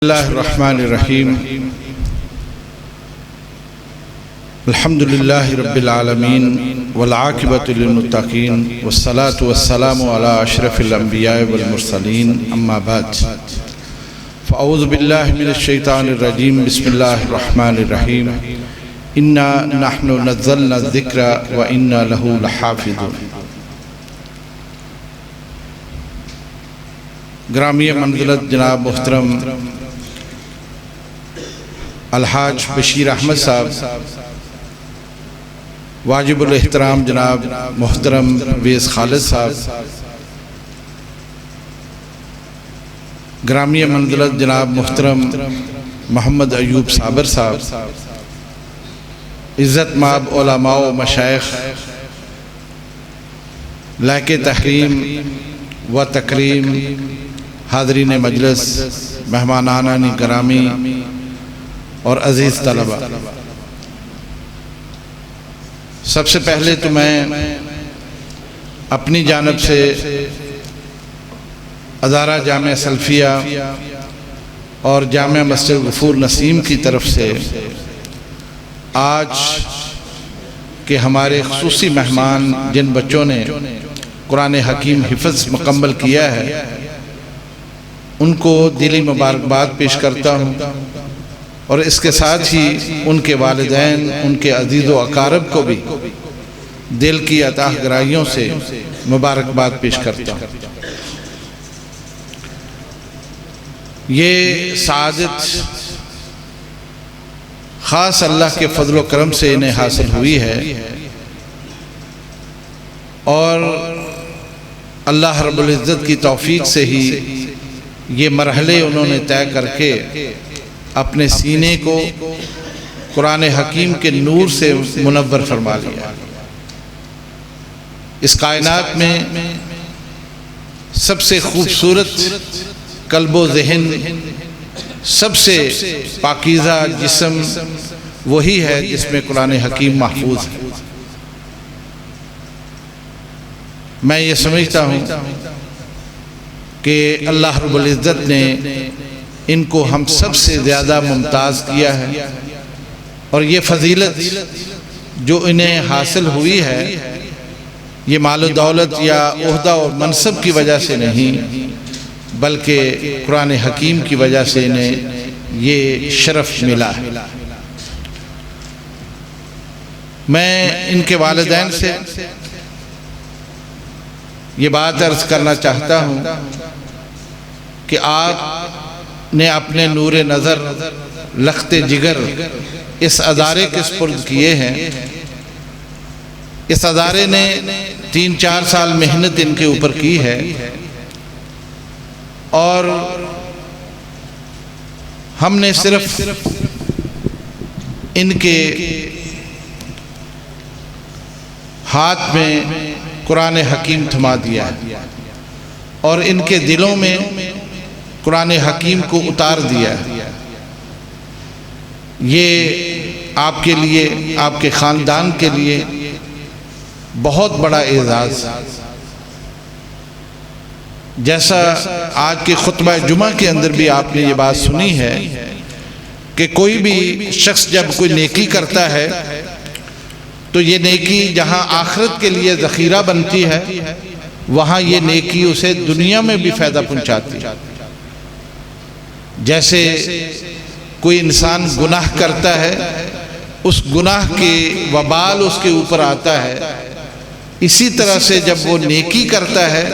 اللہ الرحمن الرحیم الحمدللہ رب العالمین والعاقبۃ للمتقین والصلاة والسلام علی اشرف الانبیاء والمرسلین اما بعد فاعوذ باللہ من الشیطان الرجیم بسم اللہ الرحمن الرحیم انا نحن نزلنا الذکر وانا لہ لحافظون۔ گرامی منزلت جناب محترم الحاج بشیر احمد صاحب، واجب الاحترام جناب محترم ویس خالد صاحب، گرامی منزلت جناب محترم محمد ایوب صابر صاحب، عزت مآب علماء و مشائخ، لائق تحریم و تکریم، حاضرین مجلس، مہمانان گرامی اور عزیز طلبہ، سب سے پہلے تو میں اپنی جانب سے ادارہ جامعہ سلفیہ اور جامعہ مسجد غفور نسیم کی طرف سے آج کے ہمارے خصوصی مہمان جن بچوں نے قرآن حکیم حفظ مکمل کیا ہے ان کو دلی مبارکباد پیش کرتا ہوں، اور اس کے ساتھ ہی ان کے والدین، ان کے عزیز و اقارب کو بھی دل کی عطا گرائیوں سے مبارکباد پیش کرتا ہوں۔ یہ سعادت خاص اللہ کے فضل و کرم سے انہیں حاصل ہوئی ہے، اور اللہ رب العزت کی توفیق سے ہی یہ مرحلے انہوں نے طے کر کے اپنے سینے کو قرآن حکیم کے نور سے منور فرما لیا۔ اس کائنات میں سب سے خوبصورت قلب و ذہن، سب سے پاکیزہ جسم وہی ہے جس میں قرآن حکیم محفوظ ہے۔ میں یہ سمجھتا ہوں کہ اللہ رب العزت نے ان کو ہم سب سے زیادہ ممتاز کیا ہے، اور یہ فضیلت جو انہیں حاصل ہوئی ہے یہ مال و دولت یا عہدہ اور منصب کی وجہ سے نہیں، بلکہ قرآن حکیم کی وجہ سے انہیں یہ شرف ملا ہے۔ میں ان کے والدین سے یہ بات عرض کرنا چاہتا ہوں کہ آپ نے اپنے نور نظر، لخت جگر اس ادارے کے سپرد کیے ہیں۔ اس ادارے نے 3-4 سال محنت ان کے اوپر کی ہے، اور ہم نے صرف ان کے ہاتھ میں قرآن حکیم تھما دیا ہے اور ان کے دلوں میں قرآن حکیم کو اتار دیا ہے۔ یہ آپ کے لیے، آپ کے خاندان کے لیے بہت بڑا اعزاز ہے۔ جیسا آج کے خطبہ جمعہ کے اندر بھی آپ نے یہ بات سنی ہے کہ کوئی بھی شخص جب کوئی نیکی کرتا ہے تو یہ نیکی جہاں آخرت کے لیے ذخیرہ بنتی ہے، وہاں یہ نیکی اسے دنیا میں بھی فائدہ پہنچاتی ہے۔ جیسے کوئی انسان گناہ کرتا ہے، اس گناہ کی وبال اس کے اوپر آتا ہے، اسی طرح سے جب وہ نیکی کرتا ہے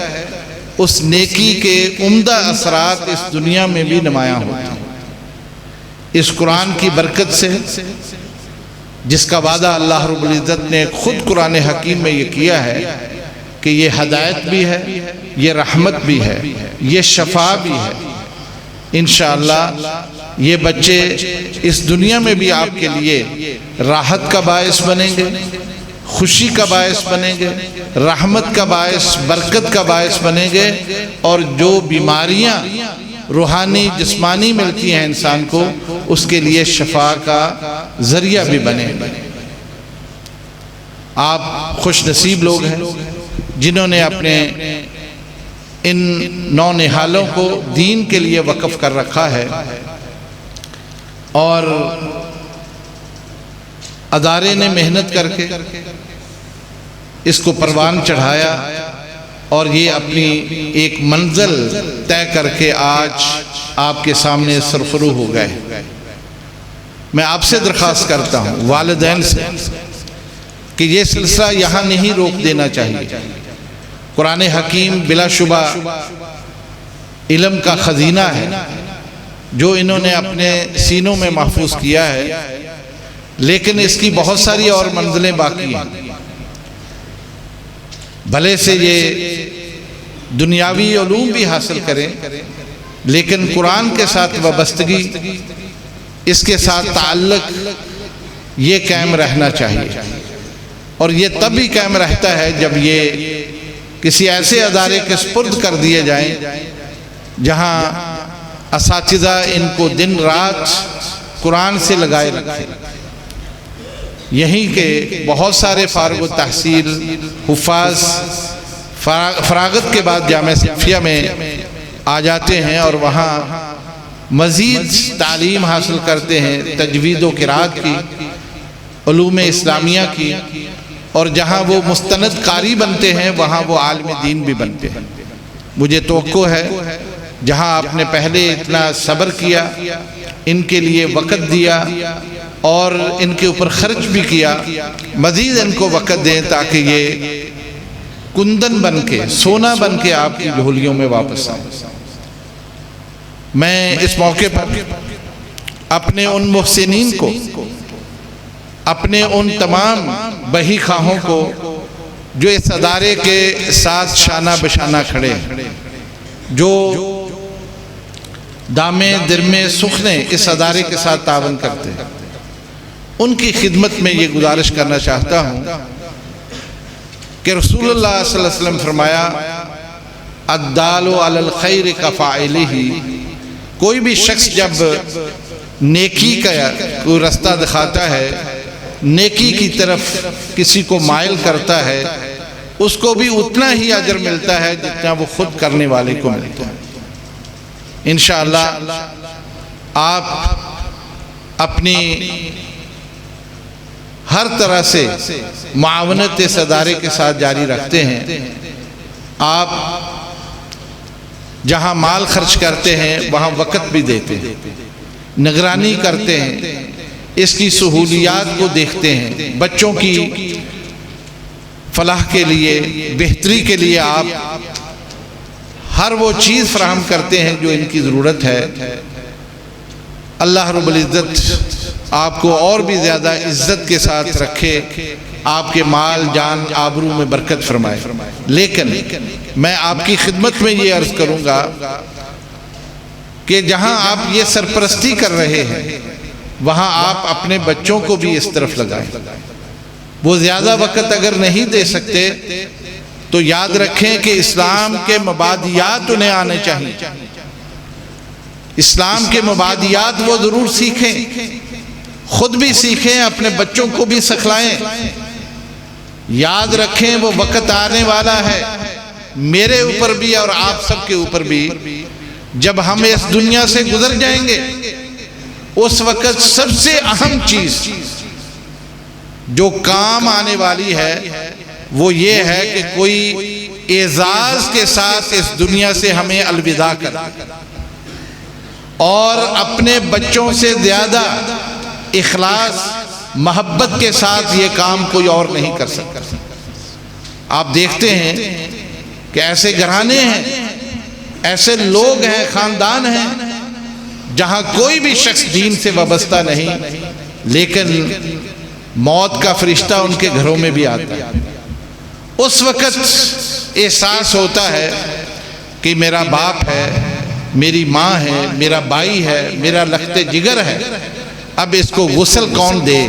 اس نیکی کے عمدہ اثرات اس دنیا میں بھی نمایاں ہوتے ہیں۔ اس قرآن کی برکت سے، جس کا وعدہ اللہ رب العزت نے خود قرآن حکیم میں یہ کیا ہے کہ یہ ہدایت بھی ہے، یہ رحمت بھی ہے، یہ شفا بھی ہے، انشاءاللہ یہ بچے اس دنیا میں بھی آپ کے لیے راحت کا باعث بنیں گے، خوشی کا باعث بنیں گے، رحمت کا باعث، برکت کا باعث بنیں گے، اور جو بیماریاں روحانی جسمانی ملتی ہیں انسان کو، اس کے لیے شفا کا ذریعہ بھی بنے۔ آپ خوش نصیب لوگ ہیں جنہوں نے اپنے ان نونہالوں کو دین کے لیے وقف کر رکھا ہے، اور ادارے نے محنت کر کے اس کو پروان چڑھایا اور یہ اپنی ایک منزل طے کر کے آج آپ کے سامنے سرفرو ہو گئے۔ میں آپ سے درخواست کرتا ہوں، والدین سے، کہ یہ سلسلہ یہاں نہیں روک دینا چاہیے۔ قرآن حکیم بلا شبہ علم کا خزینہ ہے جو انہوں نے اپنے سینوں میں محفوظ کیا ہے، لیکن اس کی بہت ساری اور منزلیں باقی ہیں۔ بھلے سے یہ دنیاوی علوم بھی حاصل کریں، لیکن قرآن کے ساتھ وابستگی، اس کے ساتھ تعلق یہ قائم رہنا چاہیے، اور یہ تب بھی قائم رہتا ہے جب یہ کسی ایسے ادارے کے سپرد کر دیے جائیں جہاں اساتذہ ان کو دن رات قرآن سے لگائے رکھیں۔ یہیں کے بہت سارے فارغ التحصیل حفاظ فراغت کے بعد جامعہ صنفیہ میں آ جاتے ہیں اور وہاں مزید تعلیم حاصل کرتے ہیں، تجوید و قرات کی، علوم اسلامیہ کی، اور جہاں وہ مستند قاری بنتے ہیں وہاں وہ عالم دین بھی بنتے ہیں۔ مجھے توقع ہے جہاں آپ نے پہلے اتنا صبر کیا، ان کے لیے وقت دیا اور ان کے اوپر خرچ بھی کیا، مزید ان کو وقت دیں تاکہ یہ کندن بن کے، سونا بن کے آپ کی جھولیوں میں واپس آئیں۔ میں اس موقع پر اپنے ان محسنین کو، اپنے ان تمام بہی خواہوں کو جو اس ادارے کے ساتھ شانہ بشانہ کھڑے ہیں، جو دامے درمے سخنے اس ادارے کے ساتھ تعاون کرتے ہیں، ان کی خدمت میں یہ گزارش کرنا چاہتا ہوں کہ رسول اللہ صلی اللہ علیہ وسلم فرمایا، الدال علی الخیر کفاعلہ، کوئی بھی شخص جب نیکی کا کوئی رستہ دکھاتا ہے، نیکی کی طرف کسی کو مائل کرتا ہے، اس کو بھی اتنا ہی اجر ملتا ہے جتنا وہ خود کرنے والے کو ملتا ہے۔ انشاءاللہ آپ اپنی ہر طرح سے معاونت اس ادارے کے ساتھ جاری رکھتے ہیں۔ آپ جہاں مال خرچ کرتے ہیں وہاں وقت بھی دیتے ہیں، نگرانی کرتے ہیں، اس کی سہولیات کو دیکھتے ہیں، بچوں کی فلاح کے لیے، بہتری کے لیے آپ ہر وہ چیز فراہم کرتے ہیں جو ان کی ضرورت ہے۔ اللہ رب العزت آپ کو اور بھی زیادہ عزت کے ساتھ رکھے، آپ کے مال جان آبرو میں برکت فرمائے۔ لیکن میں آپ کی خدمت میں یہ عرض کروں گا کہ جہاں آپ یہ سرپرستی کر رہے ہیں وہاں آپ اپنے بچوں کو بھی اس طرف لگائیں۔ وہ زیادہ وقت اگر نہیں دے سکتے تو یاد رکھیں کہ اسلام کے مبادیات انہیں آنے چاہیے، اسلام کے مبادیات وہ ضرور سیکھیں، خود بھی سیکھیں، اپنے بچوں کو بھی سکھلائیں۔ یاد رکھیں وہ وقت آنے والا ہے، میرے اوپر بھی اور آپ سب کے اوپر بھی، جب ہم اس دنیا سے گزر جائیں گے اس وقت سب سے اہم چیز جو کام آنے والی ہے وہ یہ ہے کہ کوئی اعزاز کے ساتھ اس دنیا سے ہمیں الوداع کر، اور اپنے بچوں سے زیادہ اخلاص محبت کے ساتھ یہ کام کوئی اور نہیں کر سکتا۔ آپ دیکھتے ہیں کہ ایسے گھرانے ہیں، ایسے لوگ ہیں، خاندان ہیں جہاں کوئی بھی شخص دین سے وابستہ نہیں، لیکن موت کا فرشتہ ان کے گھروں میں بھی آتا ہے۔ اس وقت احساس ہوتا ہے کہ میرا باپ ہے، میری ماں ہے، میرا بھائی ہے، میرا لخت جگر ہے، اب اس کو غسل کون دے،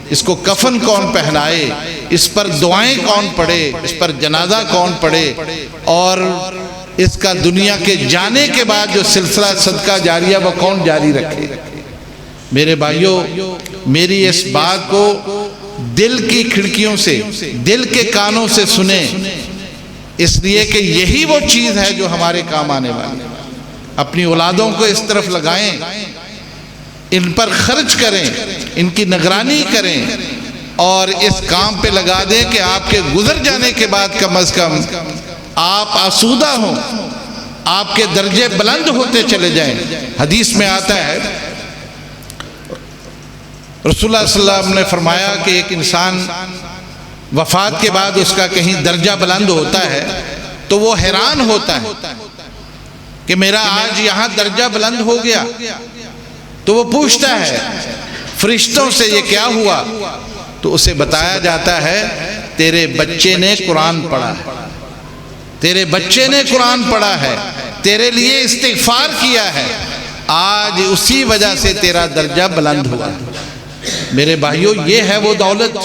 اس کو کفن کون پہنائے، اس پر دعائیں کون پڑھے، اس پر جنازہ کون پڑھے، اور اس کا دنیا کے جانے کے بعد جو سلسلہ صدقہ جاریہ وہ کون جاری رکھے۔ میرے بھائیوں، میری اس بات کو دل کی کھڑکیوں سے، دل کے کانوں سے سنیں، اس لیے کہ یہی وہ چیز ہے جو ہمارے کام آنے والی ہے۔ اپنی اولادوں کو اس طرف لگائیں ان پر خرچ کریں، ان کی نگرانی کریں اور اس کام پہ لگا دیں کہ آپ کے گزر جانے کے بعد کم از کم آپ آسودہ ہوں، آپ کے درجے بلند ہوتے چلے جائیں۔ حدیث میں آتا ہے رسول اللہ صلی اللہ علیہ وسلم نے فرمایا کہ ایک انسان وفات کے بعد اس کا کہیں درجہ بلند ہوتا ہے تو وہ حیران ہوتا ہے کہ میرا آج یہاں درجہ بلند ہو گیا، تو وہ پوچھتا ہے فرشتوں سے یہ کیا ہوا؟ تو اسے بتایا جاتا ہے تیرے بچے نے قرآن پڑھا ہے، تیرے بچے نے قرآن پڑھا ہے، تیرے لیے استغفار کیا ہے، آج اسی وجہ سے تیرا درجہ بلند ہوا۔ میرے بھائیوں، یہ ہے وہ دولت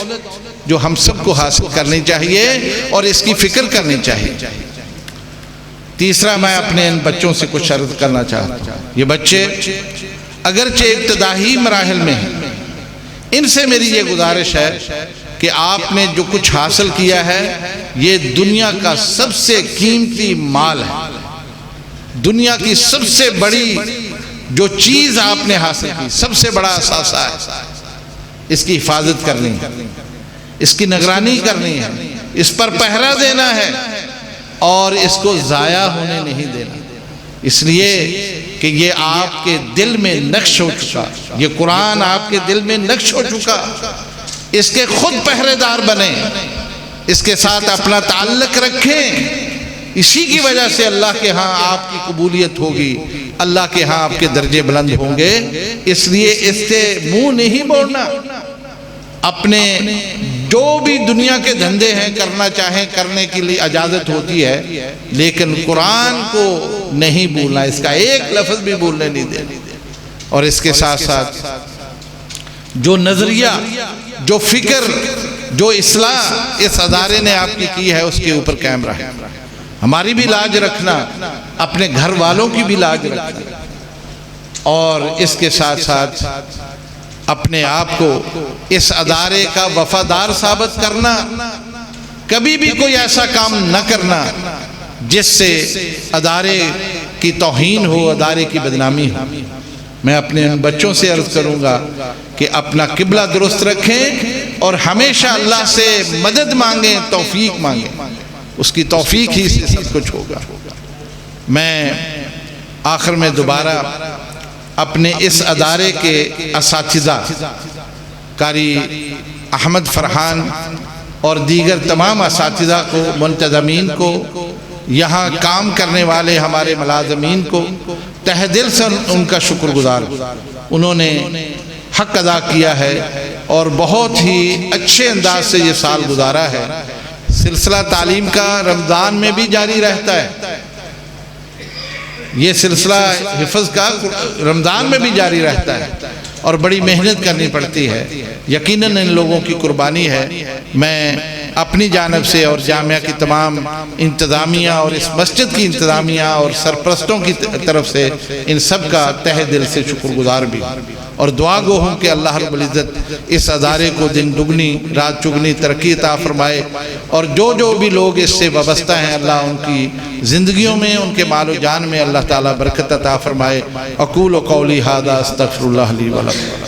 جو ہم سب کو حاصل کرنی چاہیے اور اس کی فکر کرنی چاہیے۔ تیسرا، میں اپنے ان بچوں سے کچھ عرض کرنا چاہتا ہوں۔ یہ بچے اگرچہ ابتدائی مراحل میں ہیں، ان سے میری یہ گزارش ہے کہ آپ نے جو کچھ حاصل کیا ہے یہ دنیا کا سب سے قیمتی مال ہے، دنیا کی سب سے بڑی جو چیز آپ نے حاصل کی، سب سے بڑا اثاثہ ہے۔ اس کی حفاظت کرنی ہے، اس کی نگرانی کرنی ہے، اس پر پہرا دینا ہے اور اس کو ضائع ہونے نہیں دینا، اس لیے کہ یہ آپ کے دل میں نقش ہو چکا، یہ قرآن آپ کے دل میں نقش ہو چکا۔ اس کے خود پہرے دار بنیں، اس کے ساتھ اپنا تعلق رکھیں، اسی کی وجہ سے اللہ کے ہاں آپ کی قبولیت ہوگی، اللہ کے ہاں آپ کے درجے بلند ہوں گے۔ اس لیے اس سے منہ نہیں موڑنا، اپنے جو بھی دنیا کے دھندے ہیں کرنا چاہیں کرنے کے لیے اجازت ہوتی ہے، لیکن قرآن کو نہیں بھولنا، اس کا ایک لفظ بھی بھولنے نہیں دینا۔ اور اس کے ساتھ ساتھ جو نظریہ، جو فکر، جو اصلاح اس ادارے نے آپ کی ہے اس کے اوپر قائم رہے، ہماری بھی لاج رکھنا، اپنے گھر والوں کی بھی لاج رکھنا، اور اس کے ساتھ ساتھ اپنے آپ کو اس ادارے کا وفادار ثابت کرنا، کبھی بھی کوئی ایسا کام نہ کرنا جس سے ادارے کی توہین ہو، ادارے کی بدنامی ہو۔ میں اپنے ان بچوں سے عرض کروں گا کہ اپنا قبلہ درست رکھیں اور ہمیشہ اللہ سے مدد مانگیں، توفیق مانگیں، اس کی توفیق ہی سے سب کچھ ہوگا۔ میں آخر میں دوبارہ اپنے اس ادارے کے اساتذہ قاری احمد فرحان اور دیگر تمام اساتذہ کو، منتظمین کو، یہاں کام کرنے والے ہمارے ملازمین کو تہ دل سے ان کا شکر گزار ہوں۔ انہوں نے حق ادا کیا ہے اور بہت ہی اچھے انداز سے یہ سال گزارا ہے۔ سلسلہ تعلیم کا رمضان میں بھی جاری رہتا ہے، یہ سلسلہ حفظ کا رمضان میں بھی جاری رہتا ہے اور بڑی محنت کرنی پڑتی ہے، یقیناً ان لوگوں کی قربانی ہے۔ میں اپنی جانب سے اور جامعہ کی تمام انتظامیہ اور اس مسجد کی انتظامیہ اور سرپرستوں کی طرف سے ان سب کا تہ دل سے شکر گزار بھی اور دعا گو ہوں کہ اللہ رب العزت اس ادارے کو دن دگنی رات چگنی ترقی عطا فرمائے، اور جو بھی لوگ اس سے وابستہ ہیں اللہ ان کی زندگیوں میں، ان کے مال و جان میں اللہ تعالیٰ برکت عطا فرمائے۔ اقول قولی ھذا استغفر اللہ لی ولکم۔